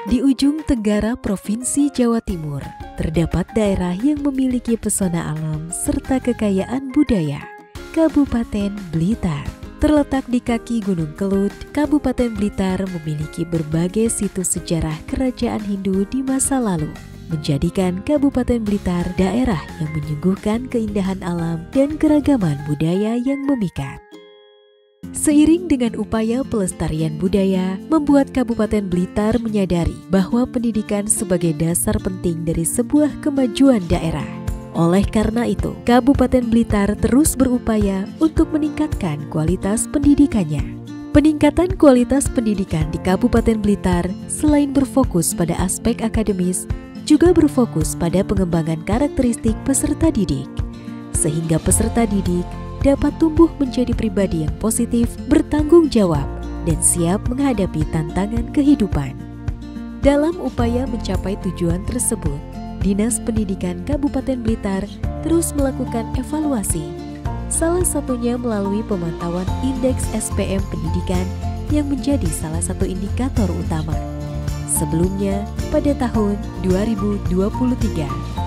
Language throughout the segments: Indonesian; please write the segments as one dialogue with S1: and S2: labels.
S1: Di ujung tenggara Provinsi Jawa Timur, terdapat daerah yang memiliki pesona alam serta kekayaan budaya, Kabupaten Blitar. Terletak di kaki Gunung Kelut, Kabupaten Blitar memiliki berbagai situs sejarah kerajaan Hindu di masa lalu, menjadikan Kabupaten Blitar daerah yang menyuguhkan keindahan alam dan keragaman budaya yang memikat. Seiring dengan upaya pelestarian budaya, membuat Kabupaten Blitar menyadari bahwa pendidikan sebagai dasar penting dari sebuah kemajuan daerah. Oleh karena itu, Kabupaten Blitar terus berupaya untuk meningkatkan kualitas pendidikannya. Peningkatan kualitas pendidikan di Kabupaten Blitar selain berfokus pada aspek akademis, juga berfokus pada pengembangan karakteristik peserta didik, sehingga peserta didik dapat tumbuh menjadi pribadi yang positif, bertanggung jawab, dan siap menghadapi tantangan kehidupan. Dalam upaya mencapai tujuan tersebut, Dinas Pendidikan Kabupaten Blitar terus melakukan evaluasi, salah satunya melalui pemantauan Indeks SPM Pendidikan yang menjadi salah satu indikator utama. Sebelumnya, pada tahun 2023,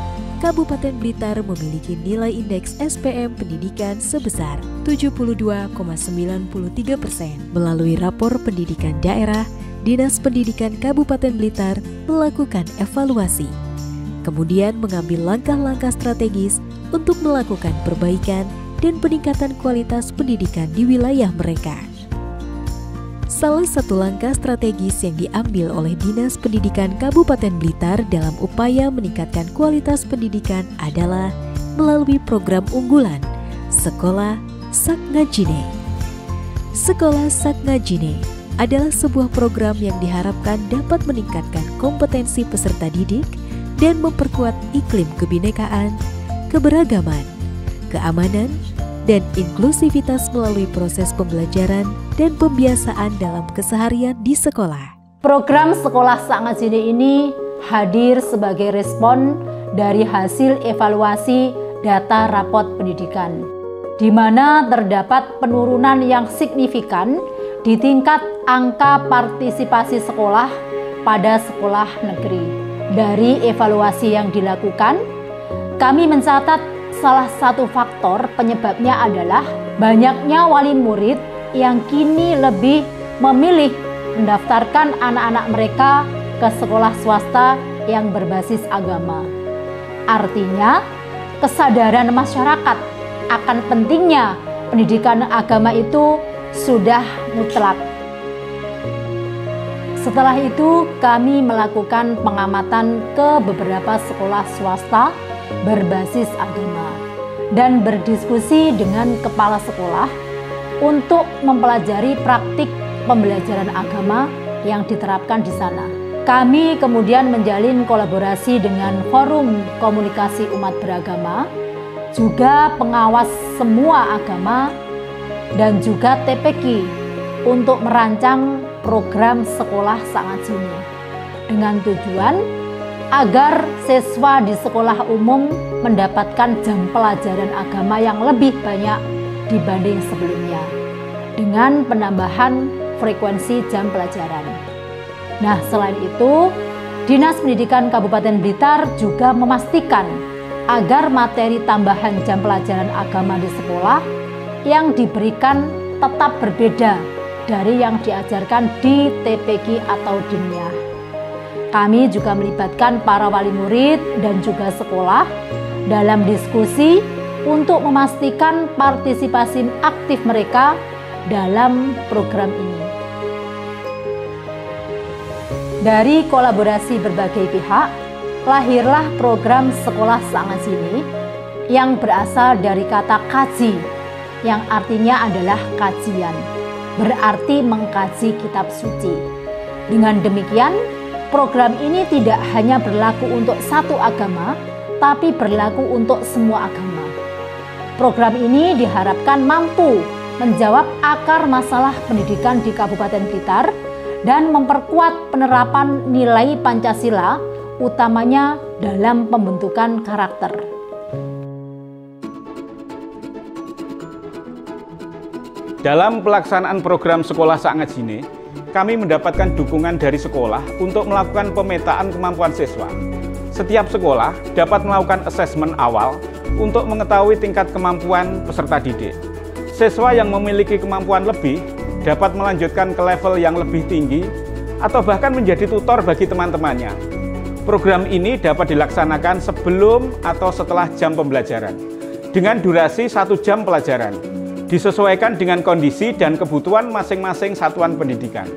S1: Kabupaten Blitar memiliki nilai indeks SPM Pendidikan sebesar 72,93%. Melalui rapor pendidikan daerah, Dinas Pendidikan Kabupaten Blitar melakukan evaluasi, kemudian mengambil langkah-langkah strategis untuk melakukan perbaikan dan peningkatan kualitas pendidikan di wilayah mereka. Salah satu langkah strategis yang diambil oleh Dinas Pendidikan Kabupaten Blitar dalam upaya meningkatkan kualitas pendidikan adalah melalui program unggulan Sekolah Sakngajine. Sekolah Sakngajine adalah sebuah program yang diharapkan dapat meningkatkan kompetensi peserta didik dan memperkuat iklim kebinekaan, keberagaman, keamanan, dan inklusivitas melalui proses pembelajaran dan pembiasaan dalam keseharian di sekolah.
S2: Program Sekolah Sakngajine ini hadir sebagai respon dari hasil evaluasi data rapot pendidikan, di mana terdapat penurunan yang signifikan di tingkat angka partisipasi sekolah pada sekolah negeri. Dari evaluasi yang dilakukan, kami mencatat salah satu faktor penyebabnya adalah banyaknya wali murid yang kini lebih memilih mendaftarkan anak-anak mereka ke sekolah swasta yang berbasis agama. Artinya, kesadaran masyarakat akan pentingnya pendidikan agama itu sudah mutlak. Setelah itu, kami melakukan pengamatan ke beberapa sekolah swasta berbasis agama dan berdiskusi dengan kepala sekolah untuk mempelajari praktik pembelajaran agama yang diterapkan di sana. Kami kemudian menjalin kolaborasi dengan Forum Komunikasi Umat Beragama, juga pengawas semua agama, dan juga TPQ untuk merancang program Sekolah Sakngajine dengan tujuan agar siswa di sekolah umum mendapatkan jam pelajaran agama yang lebih banyak dibanding sebelumnya dengan penambahan frekuensi jam pelajaran. Nah, selain itu, Dinas Pendidikan Kabupaten Blitar juga memastikan agar materi tambahan jam pelajaran agama di sekolah yang diberikan tetap berbeda dari yang diajarkan di TPQ atau Diniyah. Kami juga melibatkan para wali murid dan juga sekolah dalam diskusi untuk memastikan partisipasi aktif mereka dalam program ini. Dari kolaborasi berbagai pihak, lahirlah program Sekolah Sakngajine yang berasal dari kata kaji, yang artinya adalah kajian, berarti mengkaji kitab suci. Dengan demikian, program ini tidak hanya berlaku untuk satu agama, tapi berlaku untuk semua agama. Program ini diharapkan mampu menjawab akar masalah pendidikan di Kabupaten Blitar dan memperkuat penerapan nilai Pancasila, utamanya dalam pembentukan karakter.
S3: Dalam pelaksanaan program Sekolah Sakngajine, kami mendapatkan dukungan dari sekolah untuk melakukan pemetaan kemampuan siswa. Setiap sekolah dapat melakukan asesmen awal untuk mengetahui tingkat kemampuan peserta didik. Siswa yang memiliki kemampuan lebih dapat melanjutkan ke level yang lebih tinggi atau bahkan menjadi tutor bagi teman-temannya. Program ini dapat dilaksanakan sebelum atau setelah jam pembelajaran dengan durasi 1 jam pelajaran, disesuaikan dengan kondisi dan kebutuhan masing-masing satuan pendidikan.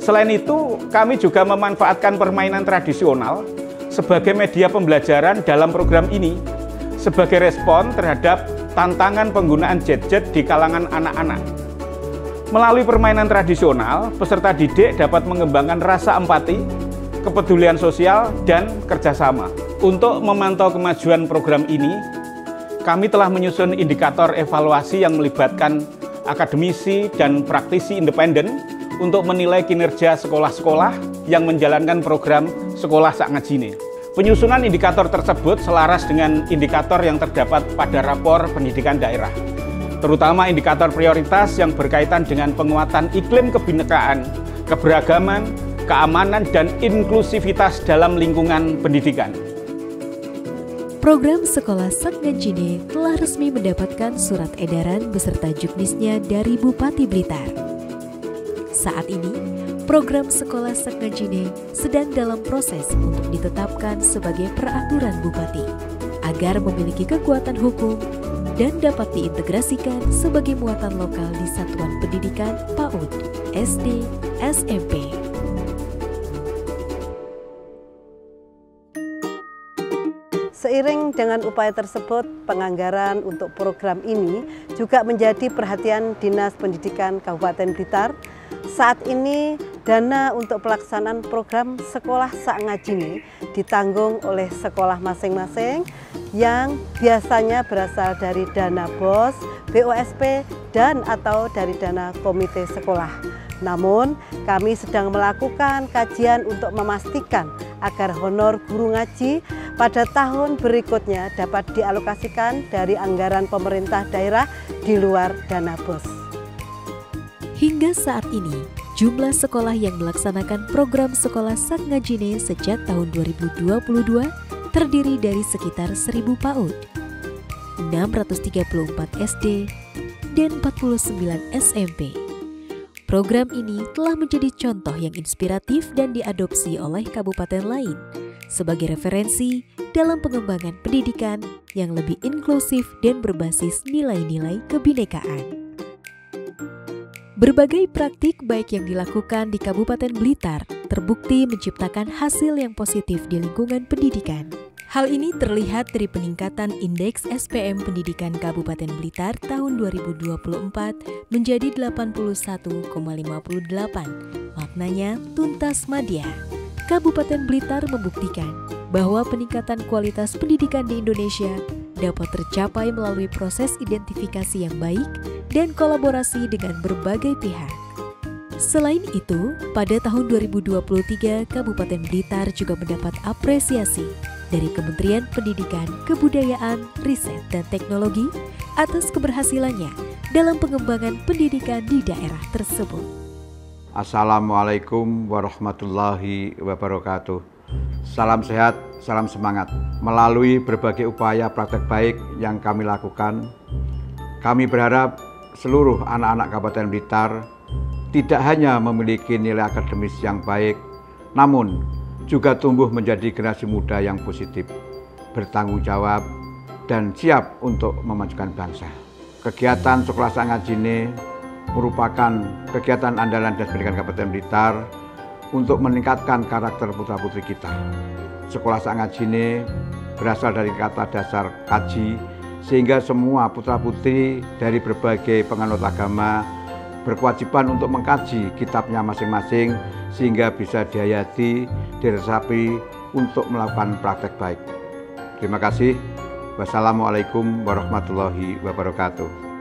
S3: Selain itu, kami juga memanfaatkan permainan tradisional sebagai media pembelajaran dalam program ini, sebagai respon terhadap tantangan penggunaan gadget di kalangan anak-anak. Melalui permainan tradisional, peserta didik dapat mengembangkan rasa empati, kepedulian sosial, dan kerjasama. Untuk memantau kemajuan program ini, kami telah menyusun indikator evaluasi yang melibatkan akademisi dan praktisi independen untuk menilai kinerja sekolah-sekolah yang menjalankan program Sekolah Sak Ngajine. Penyusunan indikator tersebut selaras dengan indikator yang terdapat pada rapor pendidikan daerah, terutama indikator prioritas yang berkaitan dengan penguatan iklim kebinekaan, keberagaman, keamanan, dan inklusivitas dalam lingkungan pendidikan.
S1: Program Sekolah Sak Ngajine telah resmi mendapatkan surat edaran beserta juknisnya dari Bupati Blitar. Saat ini, program Sekolah Sak Ngajine sedang dalam proses untuk ditetapkan sebagai peraturan Bupati agar memiliki kekuatan hukum dan dapat diintegrasikan sebagai muatan lokal di satuan pendidikan PAUD, SD, SMP.
S4: Seiring dengan upaya tersebut, penganggaran untuk program ini juga menjadi perhatian Dinas Pendidikan Kabupaten Blitar. Saat ini, dana untuk pelaksanaan program Sekolah Sak Ngajine ditanggung oleh sekolah masing-masing yang biasanya berasal dari dana BOS, BOSP, dan atau dari dana komite sekolah. Namun, kami sedang melakukan kajian untuk memastikan agar honor guru ngaji pada tahun berikutnya dapat dialokasikan dari anggaran pemerintah daerah di luar dana BOS.
S1: Hingga saat ini, jumlah sekolah yang melaksanakan program Sekolah Sak Ngajine sejak tahun 2022 terdiri dari sekitar 1.000 PAUD, 634 SD, dan 49 SMP. Program ini telah menjadi contoh yang inspiratif dan diadopsi oleh kabupaten lain sebagai referensi dalam pengembangan pendidikan yang lebih inklusif dan berbasis nilai-nilai kebinekaan. Berbagai praktik baik yang dilakukan di Kabupaten Blitar terbukti menciptakan hasil yang positif di lingkungan pendidikan. Hal ini terlihat dari peningkatan Indeks SPM Pendidikan Kabupaten Blitar tahun 2024 menjadi 81,58. Maknanya tuntas madya. Kabupaten Blitar membuktikan bahwa peningkatan kualitas pendidikan di Indonesia dapat tercapai melalui proses identifikasi yang baik dan kolaborasi dengan berbagai pihak. Selain itu, pada tahun 2023, Kabupaten Blitar juga mendapat apresiasi dari Kementerian Pendidikan, Kebudayaan, Riset, dan Teknologi atas keberhasilannya dalam pengembangan pendidikan di daerah tersebut.
S5: Assalamualaikum warahmatullahi wabarakatuh. Salam sehat, salam semangat. Melalui berbagai upaya praktek baik yang kami lakukan, kami berharap seluruh anak-anak Kabupaten Blitar tidak hanya memiliki nilai akademis yang baik, namun juga tumbuh menjadi generasi muda yang positif, bertanggung jawab, dan siap untuk memajukan bangsa. Kegiatan Sekolah Sak Ngajine merupakan kegiatan andalan Dinas Pendidikan Kabupaten Blitar untuk meningkatkan karakter putra-putri kita. Sekolah Sak Ngajine berasal dari kata dasar kaji, sehingga semua putra-putri dari berbagai penganut agama berkewajiban untuk mengkaji kitabnya masing-masing sehingga bisa dihayati, diresapi untuk melakukan praktek baik. Terima kasih. Wassalamualaikum warahmatullahi wabarakatuh.